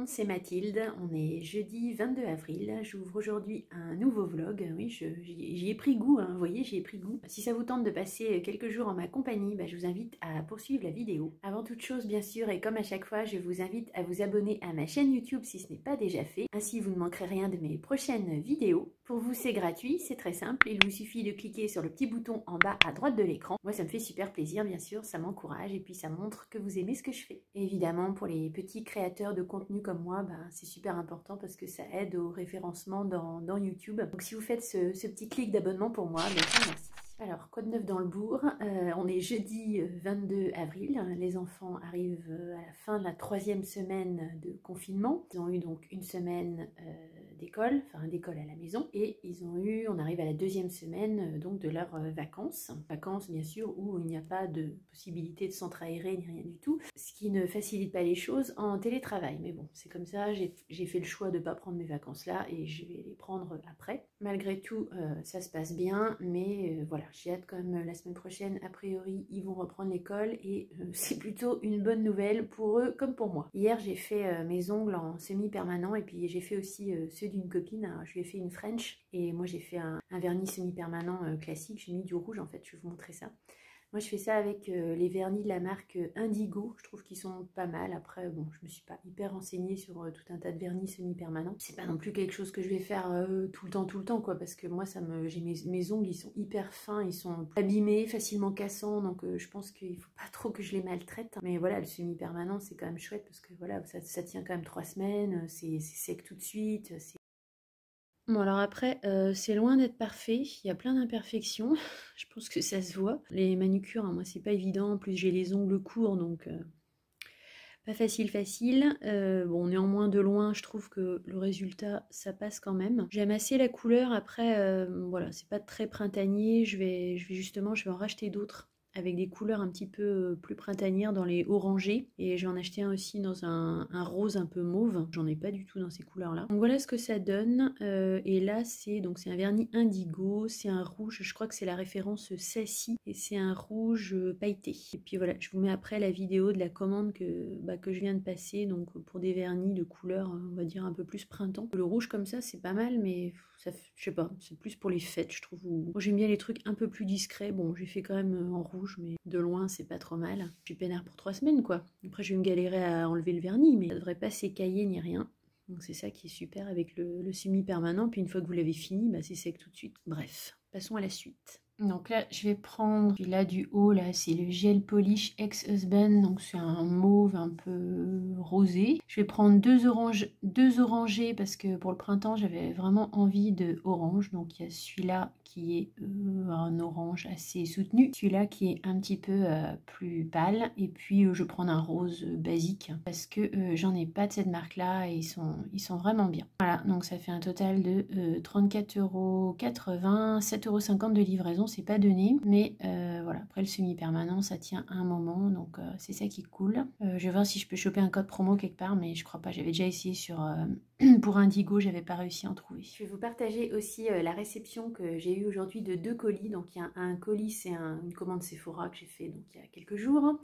monde, c'est Mathilde. On est jeudi 22 avril. J'ouvre aujourd'hui un nouveau vlog. Oui, j'y ai pris goût, hein, vous voyez, j'y ai pris goût. Si ça vous tente de passer quelques jours en ma compagnie, je vous invite à poursuivre la vidéo. Avant toute chose, bien sûr, et comme à chaque fois, je vous invite à vous abonner à ma chaîne YouTube si ce n'est pas déjà fait. Ainsi, vous ne manquerez rien de mes prochaines vidéos. Pour vous, c'est gratuit, c'est très simple. Il vous suffit de cliquer sur le petit bouton en bas à droite de l'écran. Moi, ça me fait super plaisir, bien sûr, ça m'encourage et puis ça montre que vous aimez ce que je fais. Et évidemment, pour les petits créateurs de contenu comme moi, c'est super important parce que ça aide au référencement dans YouTube. Donc si vous faites ce petit clic d'abonnement pour moi, merci. Alors, quoi de neuf dans le bourg? On est jeudi 22 avril. Les enfants arrivent à la fin de la 3e semaine de confinement. Ils ont eu donc une semaine d'école, enfin d'école à la maison. Et on arrive à la 2e semaine donc de leurs vacances. Vacances bien sûr où il n'y a pas de possibilité de centre aéré ni rien du tout. Ce qui ne facilite pas les choses en télétravail. Mais bon, c'est comme ça, j'ai fait le choix de ne pas prendre mes vacances là et je vais les prendre après. Malgré tout, ça se passe bien, mais voilà, j'ai hâte quand même la semaine prochaine. A priori, ils vont reprendre l'école et c'est plutôt une bonne nouvelle pour eux comme pour moi. Hier, j'ai fait mes ongles en semi-permanent et puis j'ai fait aussi ceux d'une copine. Alors, je lui ai fait une French et moi j'ai fait un vernis semi-permanent classique. J'ai mis du rouge en fait, je vais vous montrer ça. Moi, je fais ça avec les vernis de la marque Indigo. Je trouve qu'ils sont pas mal. Après, bon, je me suis pas hyper renseignée sur tout un tas de vernis semi-permanents. C'est pas non plus quelque chose que je vais faire tout le temps, quoi. Parce que moi, j'ai mes ongles, ils sont hyper fins, ils sont abîmés, facilement cassants. Donc, je pense qu'il faut pas trop que je les maltraite. Mais voilà, le semi-permanent, c'est quand même chouette parce que voilà, ça tient quand même 3 semaines. C'est sec tout de suite. Bon alors après, c'est loin d'être parfait, il y a plein d'imperfections, je pense que ça se voit. Les manucures, moi c'est pas évident, en plus j'ai les ongles courts donc pas facile. Bon néanmoins de loin je trouve que le résultat ça passe quand même. J'aime assez la couleur, après voilà c'est pas très printanier, je vais en racheter d'autres avec des couleurs un petit peu plus printanières dans les orangés. Et je vais en acheter un aussi dans un rose un peu mauve. J'en ai pas du tout dans ces couleurs-là. Donc voilà ce que ça donne. Et là, c'est un vernis indigo. C'est un rouge, je crois que c'est la référence Sassy. Et c'est un rouge pailleté. Et puis voilà, je vous mets après la vidéo de la commande que je viens de passer. Donc pour des vernis de couleur, on va dire un peu plus printemps. Le rouge comme ça, c'est pas mal, mais ça, je sais pas, c'est plus pour les fêtes, je trouve. Moi, j'aime bien les trucs un peu plus discrets. Bon, j'ai fait quand même en rouge, mais de loin, c'est pas trop mal. Je suis peinard pour 3 semaines, quoi. Après, je vais me galérer à enlever le vernis, mais ça devrait pas s'écailler ni rien. Donc c'est ça qui est super avec le semi-permanent. Puis une fois que vous l'avez fini, c'est sec tout de suite. Bref, passons à la suite. Donc là, je vais prendre, là du haut, là, c'est le gel polish ex-husband, donc c'est un mauve un peu rosé. Je vais prendre deux orangés parce que pour le printemps, j'avais vraiment envie de orange. Donc il y a celui-là qui est un orange assez soutenu, celui-là qui est un petit peu plus pâle, et puis je vais prendre un rose basique parce que j'en ai pas de cette marque-là et ils sont vraiment bien. Voilà, donc ça fait un total de 34,80 €, 7,50 € de livraison. C'est pas donné, mais voilà, après le semi-permanent ça tient un moment, donc c'est ça qui est cool. Je vais voir si je peux choper un code promo quelque part, mais je crois pas, j'avais déjà essayé sur pour Indigo, j'avais pas réussi à en trouver. Je vais vous partager aussi la réception que j'ai eue aujourd'hui de 2 colis. Donc il y a un colis, c'est une commande Sephora que j'ai fait donc il y a quelques jours.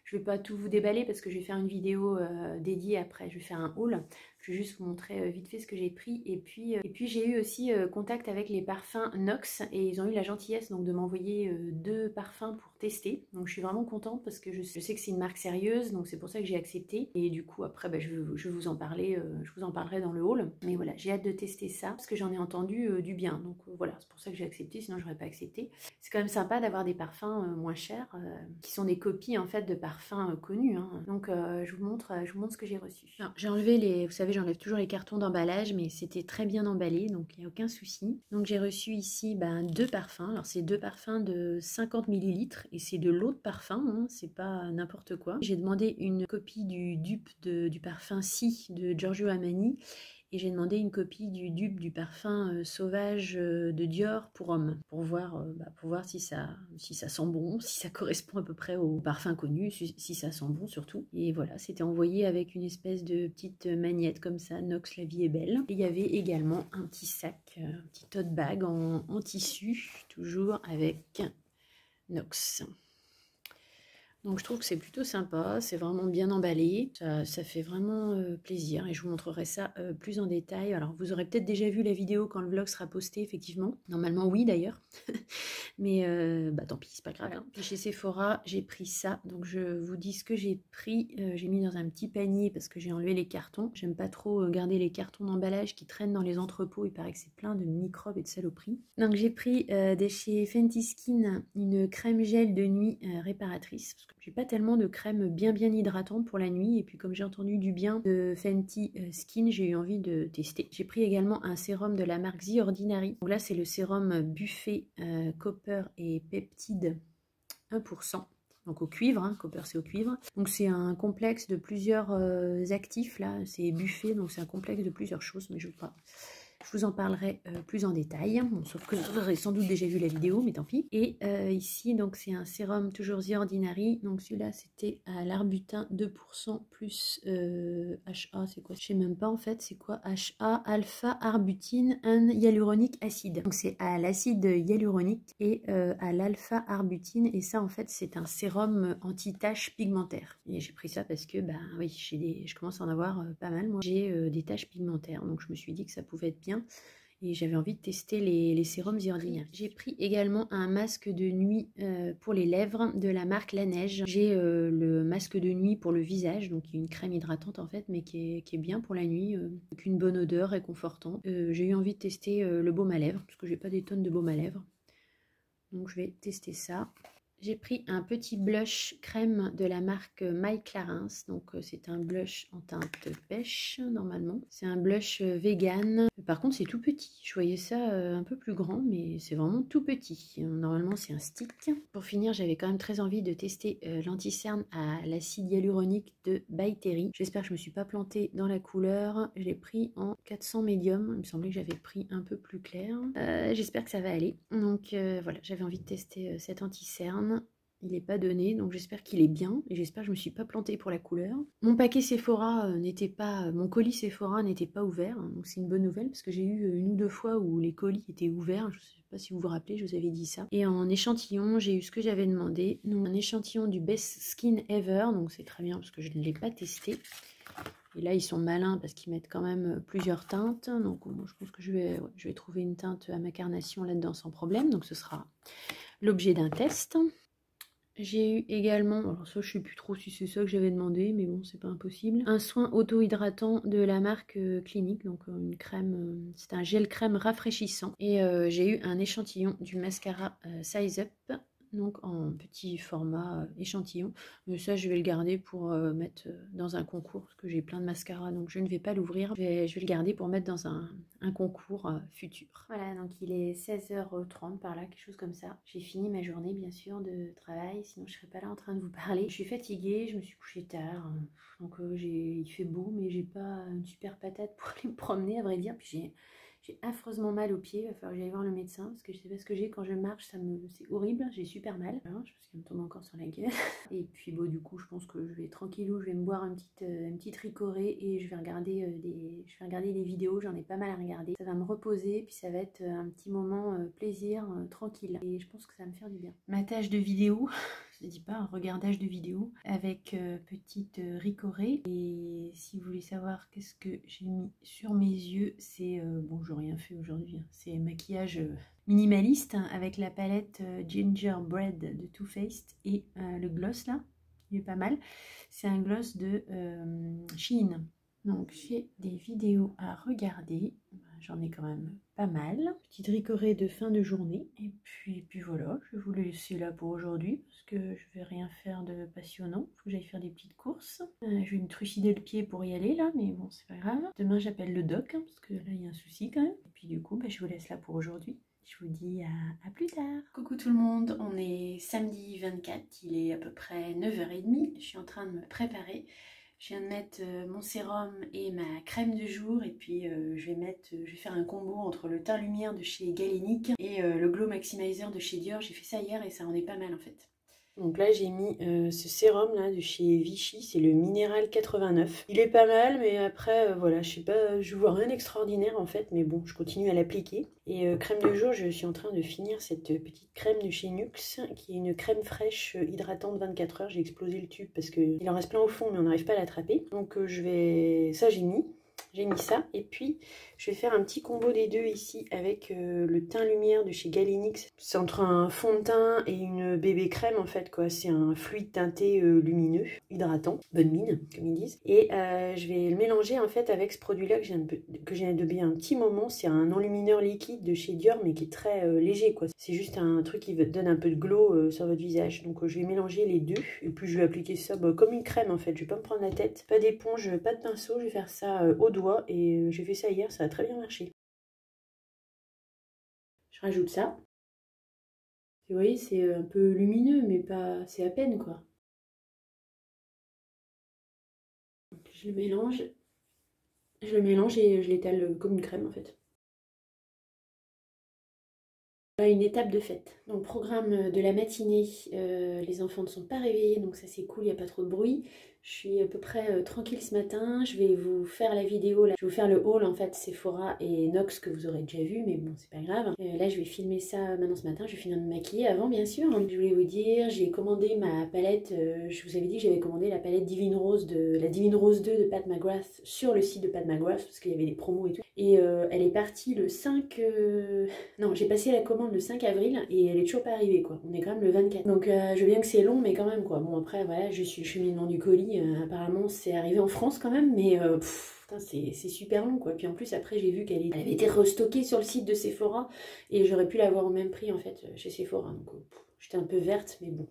Je vais pas tout vous déballer parce que je vais faire une vidéo dédiée après, je vais faire un haul. Je vais juste vous montrer vite fait ce que j'ai pris. Et puis j'ai eu aussi contact avec les parfums Nox et ils ont eu la gentillesse donc de m'envoyer 2 parfums pour tester. Donc je suis vraiment contente parce que je sais que c'est une marque sérieuse, donc c'est pour ça que j'ai accepté. Et du coup après je vais vous en parler, je vous en parlerai dans le haul. Mais voilà, j'ai hâte de tester ça parce que j'en ai entendu du bien. Donc voilà, c'est pour ça que j'ai accepté, sinon j'aurais pas accepté. C'est quand même sympa d'avoir des parfums moins chers qui sont des copies en fait de parfums connus. Hein. Donc je vous montre ce que j'ai reçu. J'ai enlevé vous savez, j'enlève toujours les cartons d'emballage, mais c'était très bien emballé, donc il n'y a aucun souci. Donc j'ai reçu ici 2 parfums. Alors c'est 2 parfums de 50 ml et c'est de l'eau de parfum, hein, c'est pas n'importe quoi. J'ai demandé une copie du dupe du parfum Si de Giorgio Armani. Et j'ai demandé une copie du dupe du parfum sauvage de Dior pour homme, pour voir si ça sent bon, si ça correspond à peu près au parfum connu, si ça sent bon surtout. Et voilà, c'était envoyé avec une espèce de petite magnette comme ça, Nox la vie est belle. Et il y avait également un petit sac, un petit tote bag en tissu, toujours avec Nox. Donc je trouve que c'est plutôt sympa, c'est vraiment bien emballé, ça fait vraiment plaisir et je vous montrerai ça plus en détail. Alors vous aurez peut-être déjà vu la vidéo quand le vlog sera posté, effectivement. Normalement oui d'ailleurs, mais bah tant pis, c'est pas grave. Voilà. Puis chez Sephora, j'ai pris ça, donc je vous dis ce que j'ai pris. J'ai mis dans un petit panier parce que j'ai enlevé les cartons. J'aime pas trop garder les cartons d'emballage qui traînent dans les entrepôts, il paraît que c'est plein de microbes et de saloperies. Donc j'ai pris de chez Fenty Skin une crème gel de nuit réparatrice, parce que j'ai pas tellement de crème bien hydratante pour la nuit, et puis comme j'ai entendu du bien de Fenty Skin, j'ai eu envie de tester. J'ai pris également un sérum de la marque The Ordinary. Donc là c'est le sérum Buffet Copper et Peptide 1%. Donc au cuivre, hein, copper c'est au cuivre. Donc c'est un complexe de plusieurs actifs, là, c'est Buffet, donc c'est un complexe de plusieurs choses, mais je vous en parlerai plus en détail, bon, sauf que vous aurez sans doute déjà vu la vidéo, mais tant pis. Et ici, donc c'est un sérum toujours The Ordinary, donc celui-là c'était à l'arbutin 2% plus HA, c'est quoi? Je sais même pas en fait, c'est quoi HA, alpha arbutine and hyaluronique acide. Donc c'est à l'acide hyaluronique et à l'alpha arbutine, et ça en fait c'est un sérum anti-taches pigmentaires. Et j'ai pris ça parce que, bah oui, je commence à en avoir pas mal, moi. J'ai des taches pigmentaires, donc je me suis dit que ça pouvait être bien. Et j'avais envie de tester les sérums The Ordinary. J'ai pris également un masque de nuit pour les lèvres de la marque La Neige. J'ai le masque de nuit pour le visage, donc une crème hydratante en fait, mais qui est bien pour la nuit, avec une bonne odeur, réconfortant. J'ai eu envie de tester le baume à lèvres, parce que j'ai pas des tonnes de baume à lèvres. Donc je vais tester ça. J'ai pris un petit blush crème de la marque My Clarins, donc c'est un blush en teinte pêche normalement. C'est un blush vegan, par contre c'est tout petit, je voyais ça un peu plus grand, mais c'est vraiment tout petit. Normalement c'est un stick. Pour finir, j'avais quand même très envie de tester l'anti-cerne à l'acide hyaluronique de By Terry. J'espère que je me suis pas plantée dans la couleur, je l'ai pris en 400 médium, il me semblait que j'avais pris un peu plus clair. J'espère que ça va aller, donc voilà, j'avais envie de tester cet anti-cerne. Il n'est pas donné, donc j'espère qu'il est bien et j'espère que je ne me suis pas plantée pour la couleur. Mon paquet Sephora n'était pas, mon colis Sephora n'était pas ouvert, hein, donc c'est une bonne nouvelle parce que j'ai eu une ou deux fois où les colis étaient ouverts. Je ne sais pas si vous vous rappelez, je vous avais dit ça. Et en échantillon, j'ai eu ce que j'avais demandé, donc un échantillon du Best Skin Ever, donc c'est très bien parce que je ne l'ai pas testé. Et là, ils sont malins parce qu'ils mettent quand même plusieurs teintes. Donc, moi, je pense que je vais trouver une teinte à ma carnation là-dedans sans problème. Donc, ce sera l'objet d'un test. J'ai eu également, alors ça je sais plus trop si c'est ça que j'avais demandé, mais bon c'est pas impossible, un soin auto-hydratant de la marque Clinique, donc une crème, c'est un gel crème rafraîchissant. Et j'ai eu un échantillon du mascara Size Up, donc en petit format échantillon, mais ça je vais le garder pour mettre dans un concours, parce que j'ai plein de mascaras, donc je ne vais pas l'ouvrir, je vais le garder pour mettre dans un concours futur. Voilà, donc il est 16h30 par là, quelque chose comme ça. J'ai fini ma journée bien sûr de travail, sinon je serais pas là en train de vous parler. Je suis fatiguée, je me suis couchée tard, donc il fait beau, mais j'ai pas une super patate pour aller me promener à vrai dire, puis j'ai affreusement mal aux pieds, il va falloir que j'aille voir le médecin parce que je sais pas ce que j'ai quand je marche, c'est horrible, j'ai super mal. Voilà, je pense qu'il me tombe encore sur la gueule. Et puis bon, du coup, je pense que je vais tranquillou, je vais me boire une petite ricorée et je vais regarder des vidéos, j'en ai pas mal à regarder. Ça va me reposer, puis ça va être un petit moment plaisir, tranquille. Et je pense que ça va me faire du bien. Ma tâche de vidéo, je ne dis pas un regardage de vidéo, avec petite ricorée. Et si vous voulez savoir qu'est-ce que j'ai mis sur mes yeux, c'est bon, j'ai rien fait aujourd'hui, hein. C'est maquillage minimaliste hein, avec la palette Gingerbread de Too Faced et le gloss là, il est pas mal. C'est un gloss de Shein. Donc j'ai des vidéos à regarder, j'en ai quand même pas mal. Petite ricorée de fin de journée. Et puis voilà, je vais vous laisser là pour aujourd'hui parce que je vais rien faire de passionnant. Faut que j'aille faire des petites courses. Je vais me trucider le pied pour y aller là, mais bon c'est pas grave. Demain j'appelle le doc hein, parce que là il y a un souci quand même. Et puis du coup je vous laisse là pour aujourd'hui. Je vous dis à plus tard. Coucou tout le monde, on est samedi 24, il est à peu près 9h30. Je suis en train de me préparer. Je viens de mettre mon sérum et ma crème de jour et puis je vais faire un combo entre le teint lumière de chez Galénic et le Glow Maximizer de chez Dior. J'ai fait ça hier et ça en est pas mal en fait. Donc là j'ai mis ce sérum là de chez Vichy, c'est le Minéral 89. Il est pas mal, mais après voilà, je sais pas, je vois rien d'extraordinaire en fait, mais bon, je continue à l'appliquer. Et crème de jour, je suis en train de finir cette petite crème de chez Nuxe, qui est une crème fraîche hydratante 24 heures. J'ai explosé le tube parce qu'il en reste plein au fond, mais on n'arrive pas à l'attraper. Donc je vais, ça j'ai mis. J'ai mis ça et puis je vais faire un petit combo des deux ici avec le teint lumière de chez Galénix. C'est entre un fond de teint et une bébé crème en fait quoi. C'est un fluide teinté lumineux, hydratant, bonne mine comme ils disent. Et je vais le mélanger en fait avec ce produit là que j'ai depuis un petit moment. C'est un enlumineur liquide de chez Dior mais qui est très léger quoi. C'est juste un truc qui donne un peu de glow sur votre visage. Donc je vais mélanger les deux et puis je vais appliquer ça comme une crème en fait. Je vais pas me prendre la tête, pas d'éponge, pas de pinceau. Je vais faire ça au doigt. Et j'ai fait ça hier, ça a très bien marché. Je rajoute ça. Vous voyez, c'est un peu lumineux, mais pas, c'est à peine quoi. Donc, je le mélange et je l'étale comme une crème en fait. Là, une étape de fête. Donc programme de la matinée, les enfants ne sont pas réveillés, donc ça c'est cool, il n'y a pas trop de bruit. Je suis à peu près tranquille ce matin. Je vais vous faire la vidéo, là. Je vais vous faire le haul en fait Sephora et Nox que vous aurez déjà vu, mais bon c'est pas grave. Là je vais filmer ça maintenant ce matin, je vais finir de me maquiller avant bien sûr. Je voulais vous dire, j'ai commandé ma palette, je vous avais dit que j'avais commandé la palette Divine Rose la Divine Rose 2 de Pat McGrath sur le site de Pat McGrath parce qu'il y avait des promos et tout. Et elle est partie le 5... Non, j'ai passé la commande le 5 avril et elle est toujours pas arrivée quoi. On est quand même le 24. Donc je veux bien que c'est long mais quand même quoi. Bon après voilà, je suis le cheminement du colis. Apparemment c'est arrivé en France quand même mais c'est super long quoi. Puis en plus après j'ai vu qu'elle avait été restockée sur le site de Sephora et j'aurais pu l'avoir au même prix en fait chez Sephora. Donc j'étais un peu verte mais bon.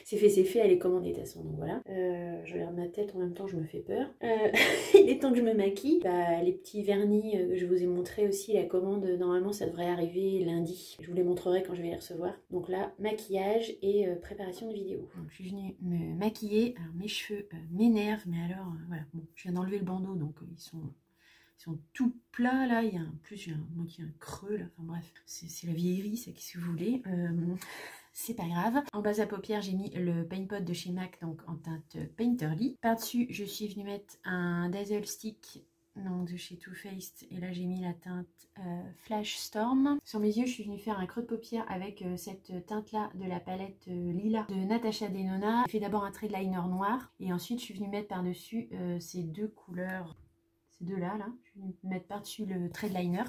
C'est fait, elle est commandée de toute façon, donc voilà. Je regarde ma tête en même temps, je me fais peur. Il est temps que je me maquille. Bah, les petits vernis que je vous ai montré aussi, la commande, normalement ça devrait arriver lundi. Je vous les montrerai quand je vais les recevoir. Donc là, maquillage et préparation de vidéo. Donc je suis venue me maquiller. Alors mes cheveux m'énervent, mais alors voilà, bon, je viens d'enlever le bandeau, donc ils sont tout plats là. Il y a en plus j'ai un creux là. Enfin bref, c'est la vieillerie, ça, qu'est-ce que vous voulez. C'est pas grave. En base à paupières, j'ai mis le Paint Pot de chez MAC, donc en teinte Painterly. Par-dessus, je suis venue mettre un Dazzle Stick donc de chez Too Faced. Et là, j'ai mis la teinte Flash Storm. Sur mes yeux, je suis venue faire un creux de paupière avec cette teinte-là de la palette Lila de Natasha Denona. J'ai fait d'abord un trait de liner noir. Et ensuite, je suis venue mettre par-dessus ces deux couleurs. Ces deux-là, là. Je suis venue mettre par-dessus le trait de liner.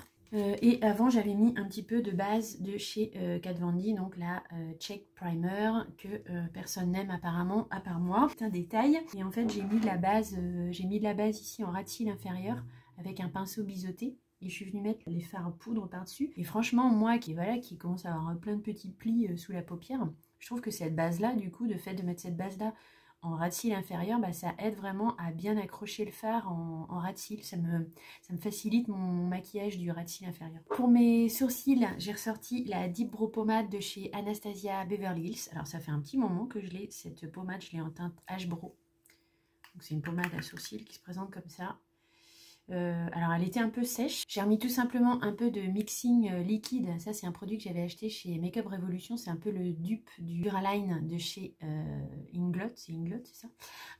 Et avant j'avais mis un petit peu de base de chez Kat Von D, donc la Check Primer que personne n'aime apparemment à part moi. C'est un détail. Et en fait j'ai mis de la base ici en ras de cils inférieur avec un pinceau biseauté. Et je suis venue mettre les fards à poudre par-dessus. Et franchement, moi qui commence à avoir plein de petits plis sous la paupière, je trouve que cette base-là, du coup, de fait de mettre cette base-là en ras de cils inférieur, bah, ça aide vraiment à bien accrocher le fard en ras de cils. Ça me facilite mon maquillage du ras de cils inférieur. Pour mes sourcils, j'ai ressorti la Deep Brow Pommade de chez Anastasia Beverly Hills. Alors ça fait un petit moment que je l'ai, cette pommade, je l'ai en teinte H Brow. Donc c'est une pommade à sourcils qui se présente comme ça. Alors elle était un peu sèche. J'ai remis tout simplement un peu de mixing liquide. Ça c'est un produit que j'avais acheté chez Makeup Revolution. C'est un peu le dupe du Duraline de chez Inglot. C'est Inglot, c'est ça?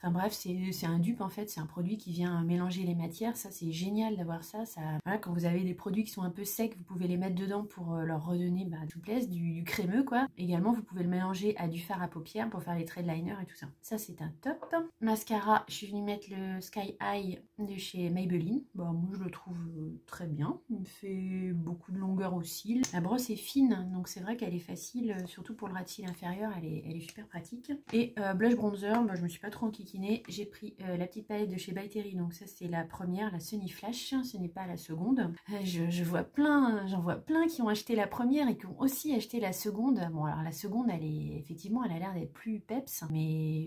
Enfin bref, c'est un dupe en fait. C'est un produit qui vient mélanger les matières. Ça c'est génial d'avoir ça. Voilà, quand vous avez des produits qui sont un peu secs, vous pouvez les mettre dedans pour leur redonner de souplesse, du crémeux quoi. Également vous pouvez le mélanger à du fard à paupières pour faire les traits de liner et tout ça. Ça c'est un top. Mascara, je suis venue mettre le Sky High de chez Maybelline. Bah, moi je le trouve très bien, il me fait beaucoup de longueur au cils. La brosse est fine donc c'est vrai qu'elle est facile, surtout pour le ras de cils inférieur, elle est super pratique. Et blush bronzer, bah, je me suis pas trop enquiquinée, j'ai pris la petite palette de chez By Terry, donc ça c'est la première, la Sunny Flash, ce n'est pas la seconde. J'en vois plein qui ont acheté la première et qui ont aussi acheté la seconde. Bon alors la seconde elle a l'air d'être plus peps, mais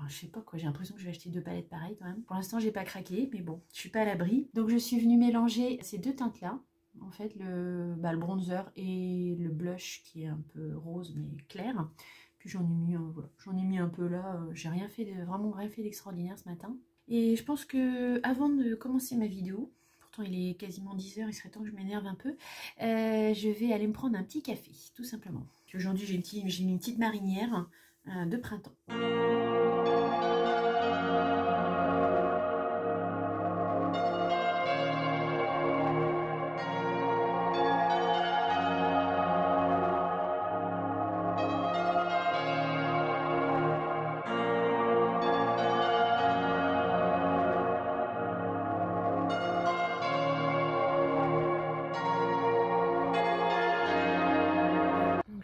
je sais pas quoi, j'ai l'impression que je vais acheter deux palettes pareilles quand même. Pour l'instant j'ai pas craqué, mais bon, je suis pas à l'abri. Donc je suis venue mélanger ces deux teintes là. En fait le bronzer et le blush qui est un peu rose mais clair. Puis j'en ai mis voilà, j'en ai mis un peu là. J'ai vraiment rien fait d'extraordinaire ce matin. Et je pense que avant de commencer ma vidéo, pourtant il est quasiment 10 h, il serait temps que je m'énerve un peu, je vais aller me prendre un petit café, tout simplement. Puis aujourd'hui, j'ai mis une petite marinière de printemps.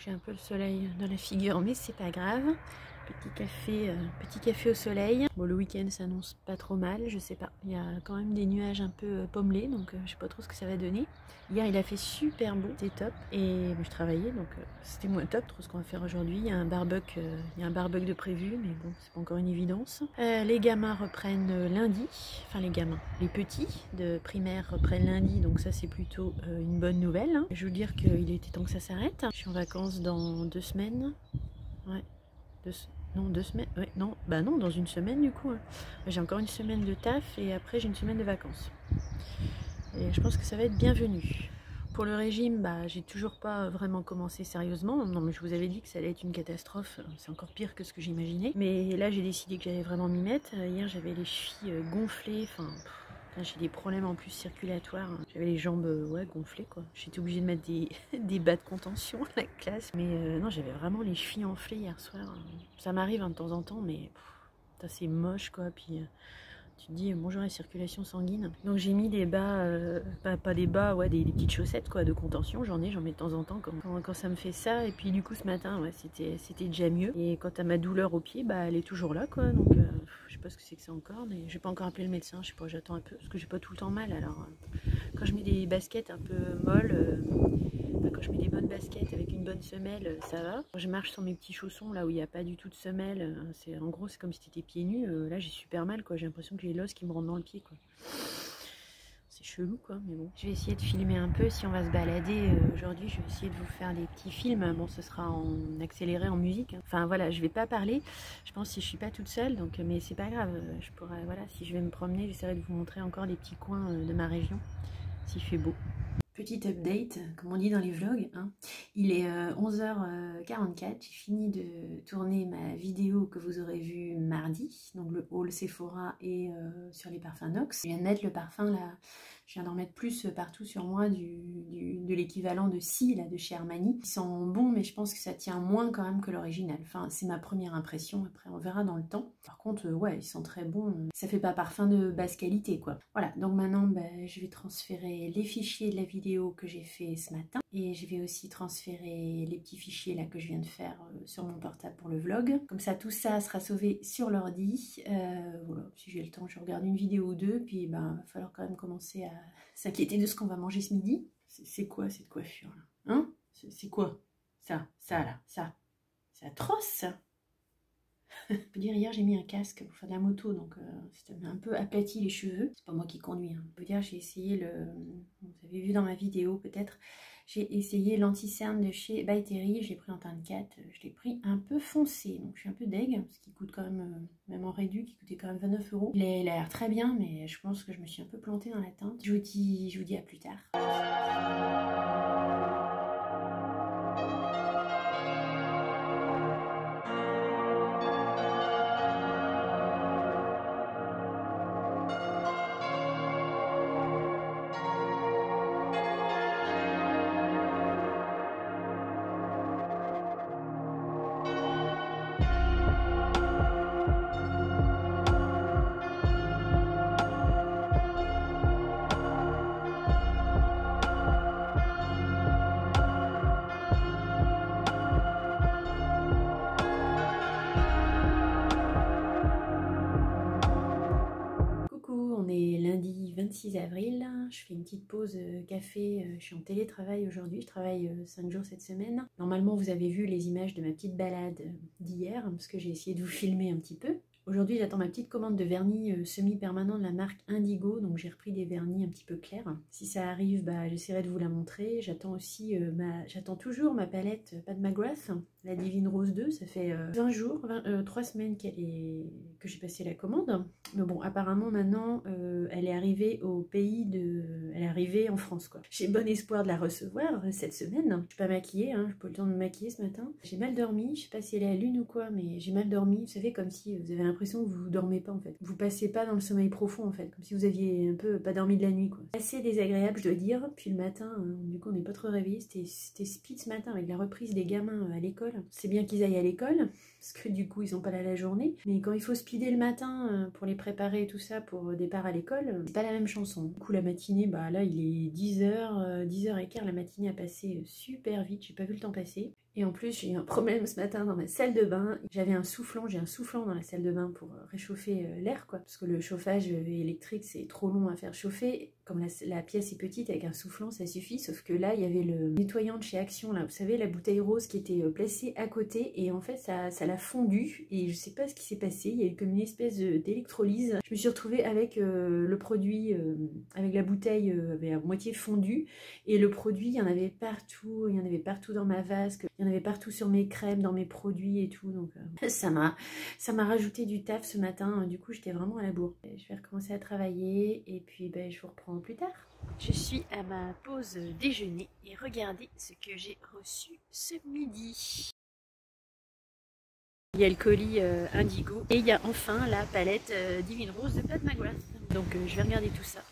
J'ai un peu le soleil dans la figure, mais c'est pas grave. Petit café au soleil. Bon, le week-end s'annonce pas trop mal, je sais pas. Il y a quand même des nuages un peu pommelés, donc je sais pas trop ce que ça va donner. Hier, il a fait super beau, c'était top. Et je travaillais, donc c'était moins top. Trop ce qu'on va faire aujourd'hui. Il y a un barbecue de prévu, mais bon, c'est pas encore une évidence. Les gamins reprennent lundi. Enfin, les gamins, les petits de primaire reprennent lundi, donc ça c'est plutôt une bonne nouvelle. Hein. Je veux dire qu'il était temps que ça s'arrête. Je suis en vacances dans 2 semaines. Ouais. 2 semaines, ouais, non, bah non, dans une semaine du coup. Hein. J'ai encore une semaine de taf et après j'ai une semaine de vacances. Et je pense que ça va être bienvenu. Pour le régime, bah, j'ai toujours pas vraiment commencé sérieusement. Non, mais je vous avais dit que ça allait être une catastrophe. C'est encore pire que ce que j'imaginais. Mais là, j'ai décidé que j'allais vraiment m'y mettre. Hier, j'avais les chevilles gonflées. Enfin, j'ai des problèmes en plus circulatoires. J'avais les jambes ouais, gonflées quoi. J'étais obligée de mettre des bas de contention à la classe. Mais non, j'avais vraiment les chevilles enflées hier soir. Ça m'arrive de temps en temps, mais c'est moche quoi. Puis tu te dis bonjour la circulation sanguine. Donc j'ai mis des bas, pas des bas, ouais, des petites chaussettes quoi de contention. J'en mets de temps en temps quand ça me fait ça. Et puis du coup ce matin, ouais, c'était déjà mieux. Et quant à ma douleur au pied, bah elle est toujours là quoi. Donc je sais pas ce que c'est que ça encore, mais je vais pas encore appelé le médecin. Je sais pas, j'attends un peu parce que j'ai pas tout le temps mal. Alors quand je mets des baskets un peu molles. Quand je mets des bonnes baskets avec une bonne semelle, ça va. Quand je marche sur mes petits chaussons, là où il n'y a pas du tout de semelle, en gros c'est comme si tu étais pieds nus. Là j'ai super mal, quoi. J'ai l'impression que j'ai l'os qui me rentre dans le pied, quoi. C'est chelou, quoi, mais bon. Je vais essayer de filmer un peu si on va se balader. Aujourd'hui, je vais essayer de vous faire des petits films. Bon, ce sera en accéléré, en musique. Hein. Enfin, voilà, je vais pas parler. Je pense si je suis pas toute seule, donc, mais c'est pas grave. Je pourrais, voilà, si je vais me promener, j'essaierai de vous montrer encore des petits coins de ma région, s'il fait beau. Petit update, comme on dit dans les vlogs, hein. Il est 11h44, j'ai fini de tourner ma vidéo que vous aurez vue mardi, donc le haul Sephora et sur les parfums Nox. Je viens de mettre le parfum là, je viens d'en mettre plus partout sur moi de l'équivalent de Si là, de chez Armani. Ils sont bons mais je pense que ça tient moins quand même que l'original, enfin c'est ma première impression, après on verra dans le temps. Par contre ouais ils sont très bons, ça fait pas parfum de basse qualité quoi. Voilà, donc maintenant je vais transférer les fichiers de la vidéo que j'ai fait ce matin et je vais aussi transférer les petits fichiers là que je viens de faire sur mon portable pour le vlog. Comme ça tout ça sera sauvé sur l'ordi. Voilà, si j'ai le temps je regarde une vidéo ou deux puis il va falloir quand même commencer à s'inquiéter de ce qu'on va manger ce midi. C'est quoi cette coiffure là, hein? C'est quoi ça là, ça? C'est atroce ça. Je peux dire hier j'ai mis un casque pour faire de la moto donc ça m'a un peu aplati les cheveux. C'est pas moi qui conduis. Hein. Je peux dire j'ai essayé vous avez vu dans ma vidéo peut-être, j'ai essayé l'anti-cerne de chez By Terry. Je l'ai pris en teinte 4, je l'ai pris un peu foncé donc je suis un peu deg parce qu'il coûte quand même en réduit, qui coûtait quand même 29 €. Il a l'air très bien mais je pense que je me suis un peu plantée dans la teinte. Je vous dis à plus tard. On est lundi 26 avril, je fais une petite pause café, je suis en télétravail aujourd'hui, je travaille 5 jours cette semaine. Normalement vous avez vu les images de ma petite balade d'hier, parce que j'ai essayé de vous filmer un petit peu. Aujourd'hui, j'attends ma petite commande de vernis semi-permanent de la marque Indigo. Donc, j'ai repris des vernis un petit peu clairs. Si ça arrive, bah, j'essaierai de vous la montrer. J'attends aussi, j'attends toujours ma palette Pat McGrath, la Divine Rose 2. Ça fait 20 jours, 3 semaines que j'ai passé la commande. Mais bon, apparemment, maintenant, elle est arrivée au pays de... Elle est arrivée en France, quoi. J'ai bon espoir de la recevoir cette semaine. Je suis pas maquillée, hein. J'ai pas eu le temps de me maquiller ce matin. J'ai mal dormi. Je sais pas si elle est à la lune ou quoi, mais j'ai mal dormi. Vous savez, comme si vous avez l'impression que vous dormez pas, en fait. Vous passez pas dans le sommeil profond, en fait. Comme si vous aviez un peu pas dormi de la nuit, quoi. Assez désagréable, je dois dire. Puis le matin, du coup, on n'est pas trop réveillés. C'était speed ce matin avec la reprise des gamins à l'école. C'est bien qu'ils aillent à l'école, parce que du coup, ils sont pas là la journée. Mais quand il faut speeder le matin pour les préparer et tout ça pour départ à l'école, c'est pas la même chanson. Du coup, la matinée, bah là, il est 10h, 10h15. La matinée a passé super vite. J'ai pas vu le temps passer. Et en plus, j'ai eu un problème ce matin dans ma salle de bain. J'avais un soufflant, j'ai un soufflant dans la salle de bain pour réchauffer l'air, quoi. Parce que le chauffage électrique, c'est trop long à faire chauffer. Comme la pièce est petite, avec un soufflant, ça suffit. Sauf que là, il y avait le nettoyant de chez Action, là. Vous savez, la bouteille rose qui était placée à côté. Et en fait, ça l'a fondu. Et je sais pas ce qui s'est passé. Il y a eu comme une espèce d'électrolyse. Je me suis retrouvée avec le produit, avec la bouteille à moitié fondue. Et le produit, il y en avait partout. Il y en avait partout dans ma vasque. Il y en avait partout sur mes crèmes, dans mes produits et tout. Donc ça m'a rajouté du taf ce matin. Du coup, j'étais vraiment à la bourre. Je vais recommencer à travailler et puis ben, je vous reprends plus tard. Je suis à ma pause déjeuner et regardez ce que j'ai reçu ce midi. Il y a le colis Indigo et il y a enfin la palette Divine Rose de Pat McGrath. Donc je vais regarder tout ça.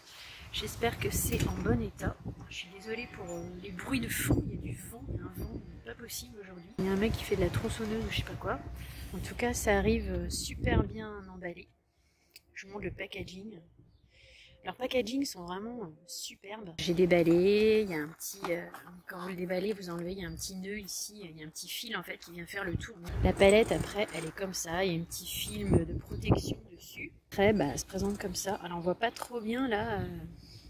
J'espère que c'est en bon état. Je suis désolée pour les bruits de fond. Il y a du vent, il y a un vent pas possible aujourd'hui. Il y a un mec qui fait de la tronçonneuse ou je sais pas quoi. En tout cas, ça arrive super bien emballé. Je vous montre le packaging. Leurs packaging sont vraiment superbes. J'ai déballé, il y a un petit... quand vous le déballez, vous enlevez, il y a un petit nœud ici, il y a un petit fil en fait qui vient faire le tour. La palette après, elle est comme ça, il y a un petit film de protection dessus. Après, bah, elle se présente comme ça. Alors on voit pas trop bien là,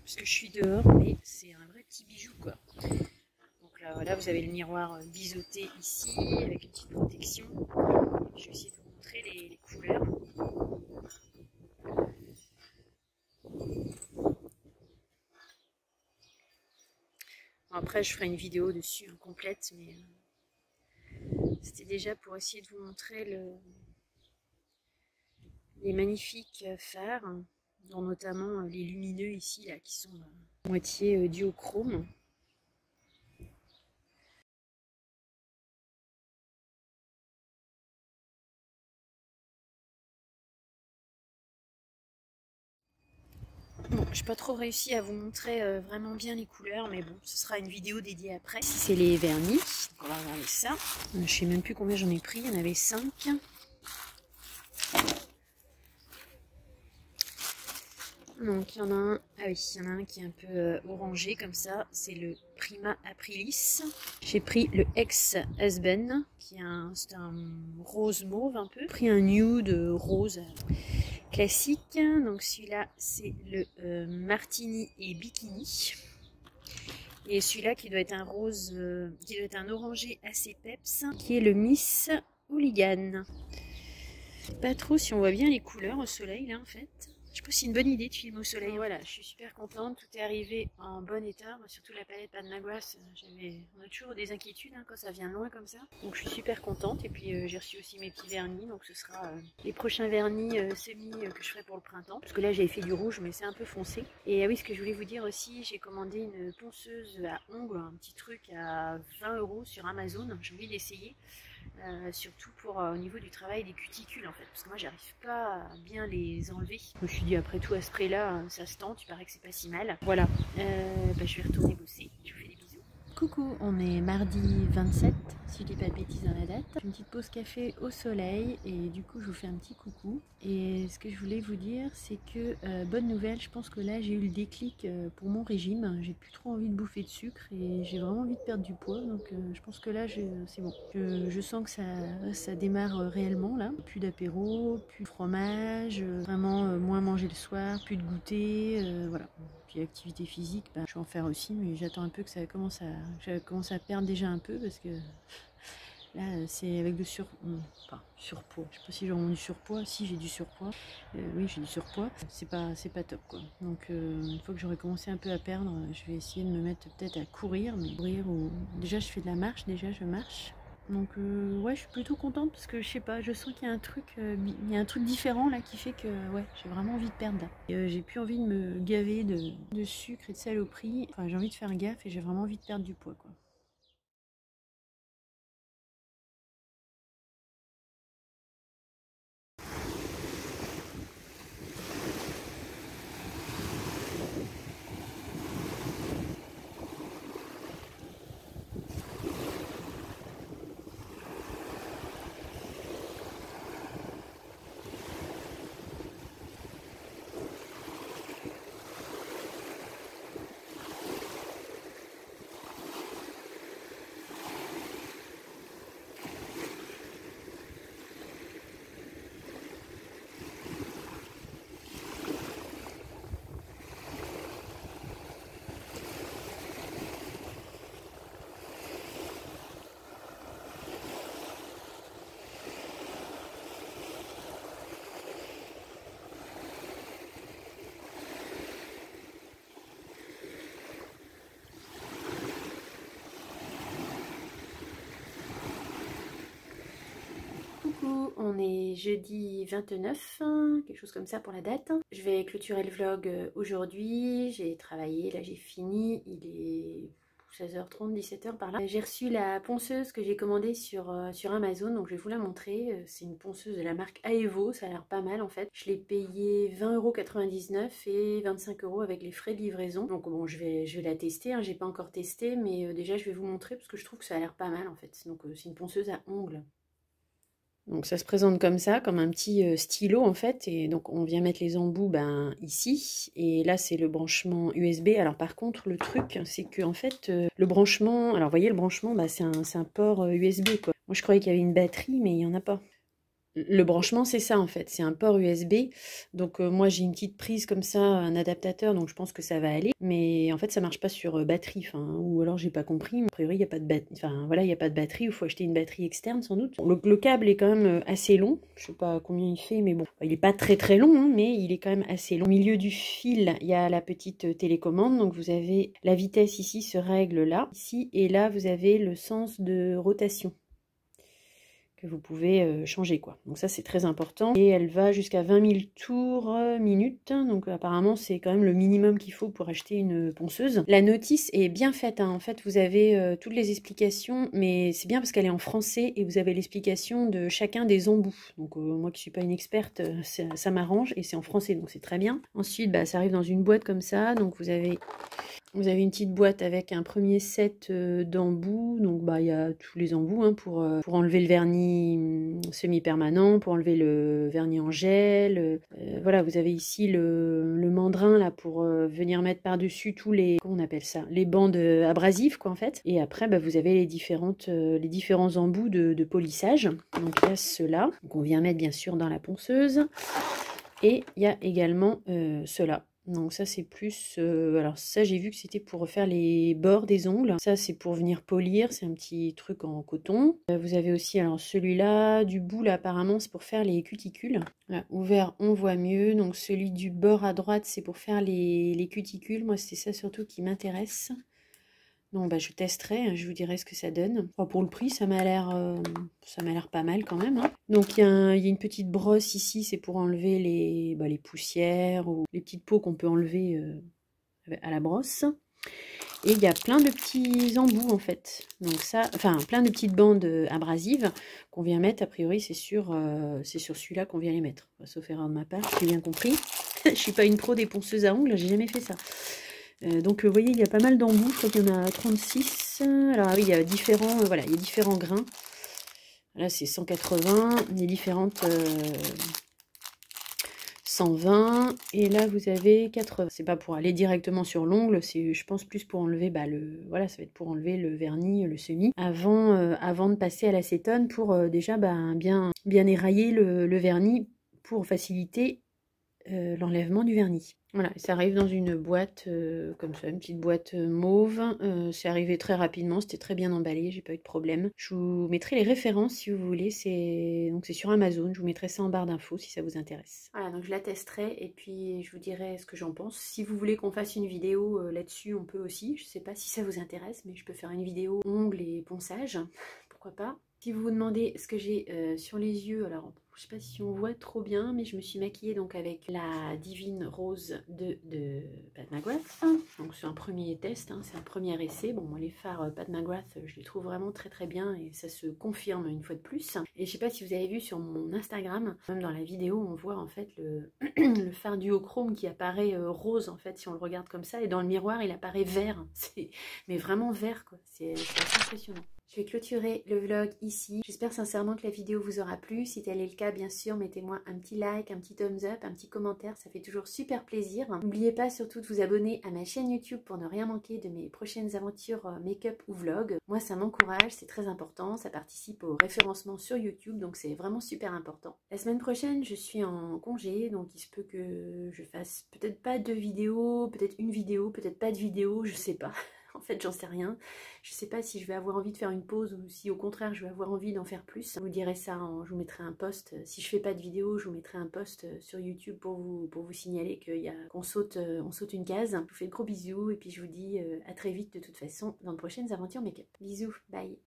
parce que je suis dehors, mais c'est un vrai petit bijou quoi. Donc là, voilà, vous avez le miroir biseauté ici, avec une petite protection. Je vais essayer de vous montrer les couleurs. Après, je ferai une vidéo dessus complète, mais c'était déjà pour essayer de vous montrer les magnifiques fards, dont notamment les lumineux ici, là, qui sont moitié duochrome. Bon, je n'ai pas trop réussi à vous montrer vraiment bien les couleurs, mais bon, ce sera une vidéo dédiée après. Ici, c'est les vernis. Donc, on va regarder ça. Je ne sais même plus combien j'en ai pris. Il y en avait 5. Donc, il y en a un. Ah oui, il y en a un qui est un peu orangé comme ça. C'est le Prima Aprilis. J'ai pris le Ex-Husband, qui est c'est un rose mauve un peu. J'ai pris un nude rose classique. Donc celui-là, c'est le Martini et Bikini. Et celui-là qui doit être un rose, qui doit être un orangé assez peps, qui est le Miss Hooligan. Pas trop si on voit bien les couleurs au soleil là en fait. Je sais pas si c'est une bonne idée de filmer au soleil. Voilà, je suis super contente, tout est arrivé en bon état, surtout la palette Pat McGrath. On a toujours des inquiétudes hein, quand ça vient de loin comme ça. Donc je suis super contente et puis j'ai reçu aussi mes petits vernis, donc ce sera les prochains vernis semi que je ferai pour le printemps. Parce que là j'avais fait du rouge mais c'est un peu foncé. Et oui, ce que je voulais vous dire aussi, j'ai commandé une ponceuse à ongles, un petit truc à 20 € sur Amazon. J'ai envie d'essayer. Surtout pour au niveau du travail des cuticules en fait, parce que moi j'arrive pas à bien les enlever. Je me suis dit après tout à ce prix là ça se tente, il paraît que c'est pas si mal. Voilà, je vais retourner bosser, je vous fais des bisous. Coucou, on est mardi 27, si je dis pas de bêtises dans la date. Une petite pause café au soleil et du coup je vous fais un petit coucou. Et ce que je voulais vous dire c'est que, bonne nouvelle, je pense que là j'ai eu le déclic pour mon régime. J'ai plus trop envie de bouffer de sucre et j'ai vraiment envie de perdre du poids. Donc je pense que là c'est bon. Je sens que ça démarre réellement là. Plus d'apéro, plus de fromage, vraiment moins manger le soir, plus de goûter, voilà. Puis activité physique, je vais en faire aussi, mais j'attends un peu que je commence à perdre déjà un peu parce que Là, c'est avec enfin, surpoids. Je sais pas si j'ai vraiment du surpoids. Si, j'ai du surpoids. Oui, j'ai du surpoids. C'est pas top, quoi. Donc, une fois que j'aurai commencé un peu à perdre, je vais essayer de me mettre peut-être à courir. Mais courir ou... Déjà, je fais de la marche. Déjà, je marche. Donc, ouais, je suis plutôt contente parce que, je sais pas, je sens qu'il y a il y a un truc différent, là, qui fait que, ouais, j'ai vraiment envie de perdre, là. J'ai plus envie de me gaver de sucre et de saloperies. Enfin, j'ai envie de faire gaffe et j'ai vraiment envie de perdre du poids, quoi. Coucou, on est jeudi 29, quelque chose comme ça pour la date. Je vais clôturer le vlog aujourd'hui. J'ai travaillé, là j'ai fini. Il est 16h30, 17h par là. J'ai reçu la ponceuse que j'ai commandée sur Amazon, donc je vais vous la montrer. C'est une ponceuse de la marque Aevo, ça a l'air pas mal en fait. Je l'ai payé 20,99 € et 25 € avec les frais de livraison. Donc bon, je vais la tester, hein. J'ai pas encore testé, mais déjà je vais vous montrer parce que je trouve que ça a l'air pas mal en fait. Donc c'est une ponceuse à ongles. Donc ça se présente comme ça, comme un petit stylo en fait, et donc on vient mettre les embouts ici, et là c'est le branchement USB. Alors par contre le truc c'est que en fait le branchement, alors vous voyez le branchement c'est un port USB quoi. Moi je croyais qu'il y avait une batterie mais il n'y en a pas. Le branchement, c'est ça en fait, c'est un port USB. Donc moi j'ai une petite prise comme ça, un adaptateur, donc je pense que ça va aller. Mais en fait ça marche pas sur batterie, ou alors j'ai pas compris. A priori il n'y a pas de batterie, voilà, il n'y a pas de batterie, il faut acheter une batterie externe sans doute. Le câble est quand même assez long, je sais pas combien il fait, mais bon, il est pas très très long, hein, mais il est quand même assez long. Au milieu du fil, il y a la petite télécommande, donc vous avez la vitesse ici se règle là, ici, et là vous avez le sens de rotation que vous pouvez changer quoi. Donc ça c'est très important. Et elle va jusqu'à 20 000 tours minute. Donc apparemment c'est quand même le minimum qu'il faut pour acheter une ponceuse. La notice est bien faite, hein. En fait vous avez toutes les explications, mais c'est bien parce qu'elle est en français et vous avez l'explication de chacun des embouts. Donc moi qui suis pas une experte, ça m'arrange et c'est en français donc c'est très bien. Ensuite ça arrive dans une boîte comme ça. Donc vous avez une petite boîte avec un premier set d'embouts. Donc il y a tous les embouts hein, pour enlever le vernis semi-permanent, pour enlever le vernis en gel. Voilà, vous avez ici le mandrin là pour venir mettre par-dessus tous les, comment on appelle ça, les bandes abrasives quoi en fait. Et après vous avez les différents embouts de polissage. Donc il y a ceux-là qu'on vient mettre bien sûr dans la ponceuse. Et il y a également ceux-là. Donc ça c'est plus, alors ça j'ai vu que c'était pour refaire les bords des ongles. Ça c'est pour venir polir, c'est un petit truc en coton. Vous avez aussi alors celui-là, du bout là apparemment c'est pour faire les cuticules. Là, ouvert on voit mieux, donc celui du bord à droite c'est pour faire les cuticules. Moi c'est ça surtout qui m'intéresse. Donc je testerai, hein, je vous dirai ce que ça donne. Enfin, pour le prix, ça m'a l'air pas mal quand même. Hein. Donc il y a une petite brosse ici, c'est pour enlever les poussières ou les petites peaux qu'on peut enlever à la brosse. Et il y a plein de petits embouts en fait. Donc ça, plein de petites bandes abrasives qu'on vient mettre. A priori, c'est sur celui-là qu'on vient les mettre. Sauf erreur de ma part, j'ai bien compris. Je suis pas une pro des ponceuses à ongles, j'ai jamais fait ça. Donc vous voyez il y a pas mal d'embouts, je crois qu'il y en a 36. Alors oui il y a différents, voilà, il y a différents grains. Là c'est 180, les différentes 120 et là vous avez 80. C'est pas pour aller directement sur l'ongle, c'est je pense plus pour enlever voilà, ça va être pour enlever le vernis, le semi avant de passer à l'acétone pour déjà bien érailler le vernis pour faciliter l'enlèvement du vernis. Voilà, ça arrive dans une boîte comme ça, une petite boîte mauve. C'est arrivé très rapidement, c'était très bien emballé, j'ai pas eu de problème. Je vous mettrai les références si vous voulez, c'est sur Amazon, je vous mettrai ça en barre d'infos si ça vous intéresse. Voilà, donc je la testerai et puis je vous dirai ce que j'en pense. Si vous voulez qu'on fasse une vidéo là-dessus, on peut aussi. Je sais pas si ça vous intéresse, mais je peux faire une vidéo ongles et ponçage, pourquoi pas. Si vous vous demandez ce que j'ai sur les yeux, alors je sais pas si on voit trop bien, mais je me suis maquillée donc avec la Divine Rose de Pat McGrath. Donc c'est un premier test, hein, c'est un premier essai. Bon, moi les fards Pat McGrath, je les trouve vraiment très très bien et ça se confirme une fois de plus. Et je sais pas si vous avez vu sur mon Instagram, même dans la vidéo, on voit en fait le, le fard duochrome qui apparaît rose en fait si on le regarde comme ça, et dans le miroir il apparaît vert. Mais vraiment vert quoi, c'est assez impressionnant. Je vais clôturer le vlog ici. J'espère sincèrement que la vidéo vous aura plu. Si tel est le cas, bien sûr, mettez-moi un petit like, un petit thumbs up, un petit commentaire. Ça fait toujours super plaisir. N'oubliez pas surtout de vous abonner à ma chaîne YouTube pour ne rien manquer de mes prochaines aventures make-up ou vlog. Moi, ça m'encourage, c'est très important. Ça participe au référencement sur YouTube, donc c'est vraiment super important. La semaine prochaine, je suis en congé, donc il se peut que je fasse peut-être pas de vidéo, peut-être une vidéo, peut-être pas de vidéo, je sais pas. En fait, j'en sais rien. Je sais pas si je vais avoir envie de faire une pause ou si au contraire je vais avoir envie d'en faire plus. Je vous dirai ça, je vous mettrai un post. Si je fais pas de vidéo, je vous mettrai un post sur YouTube pour vous signaler qu'on saute, on saute une case. Je vous fais de gros bisous et puis je vous dis à très vite de toute façon dans de prochaines aventures make-up. Bisous, bye.